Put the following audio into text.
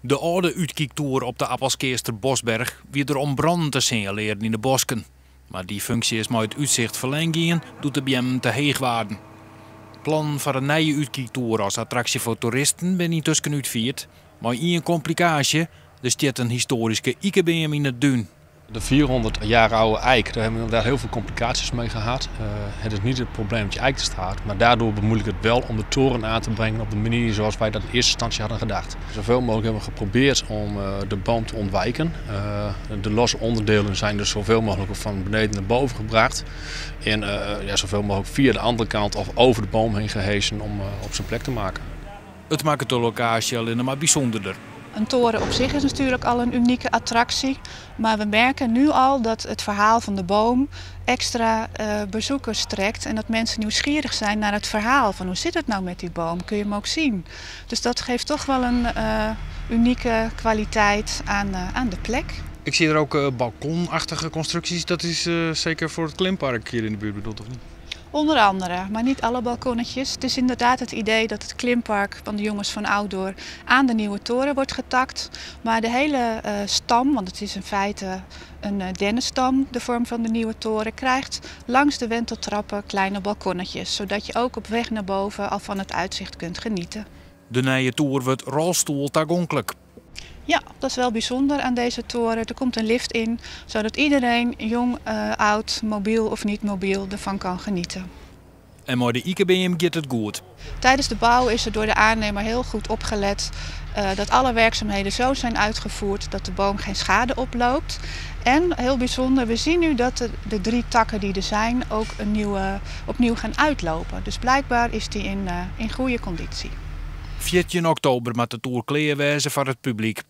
De oude uitkijktoer op de Appelskeerster Bosberg wie er om branden te signaleren in de bosken. Maar die functie is met het uitzicht verlengen doet de BM te heeg waarden. Plan voor een nieuwe uitkijktoer als attractie voor toeristen ben niet tussen uitvierd. Maar één complicatie, er staat een historische IKBM in het duin. De 400 jaar oude eik, daar hebben we inderdaad heel veel complicaties mee gehad. Het is niet het probleem dat je eik er staat, maar daardoor bemoeilijkt het wel om de toren aan te brengen op de manier zoals wij dat in eerste instantie hadden gedacht. Zoveel mogelijk hebben we geprobeerd om de boom te ontwijken. De losse onderdelen zijn dus zoveel mogelijk van beneden naar boven gebracht. En zoveel mogelijk via de andere kant of over de boom heen gehesen om op zijn plek te maken. Het maakt de locatie alleen maar bijzonderder. Een toren op zich is natuurlijk al een unieke attractie, maar we merken nu al dat het verhaal van de boom extra bezoekers trekt en dat mensen nieuwsgierig zijn naar het verhaal van hoe zit het nou met die boom, kun je hem ook zien. Dus dat geeft toch wel een unieke kwaliteit aan de plek. Ik zie er ook balkonachtige constructies, dat is zeker voor het klimpark hier in de buurt bedoeld of niet? Onder andere, maar niet alle balkonnetjes. Het is inderdaad het idee dat het klimpark van de jongens van Outdoor aan de nieuwe toren wordt getakt. Maar de hele stam, want het is in feite een dennenstam, de vorm van de nieuwe toren, krijgt langs de wenteltrappen kleine balkonnetjes. Zodat je ook op weg naar boven al van het uitzicht kunt genieten. De nieuwe toer wordt rolstoeltoegankelijk. Ja, dat is wel bijzonder aan deze toren. Er komt een lift in, zodat iedereen, jong, oud, mobiel of niet mobiel, ervan kan genieten. En met de IKBM gaat het goed. Tijdens de bouw is er door de aannemer heel goed opgelet dat alle werkzaamheden zo zijn uitgevoerd dat de boom geen schade oploopt. En heel bijzonder, we zien nu dat de 3 takken die er zijn ook opnieuw gaan uitlopen. Dus blijkbaar is die in goede conditie. 14 oktober met de tour kleerwijze voor het publiek.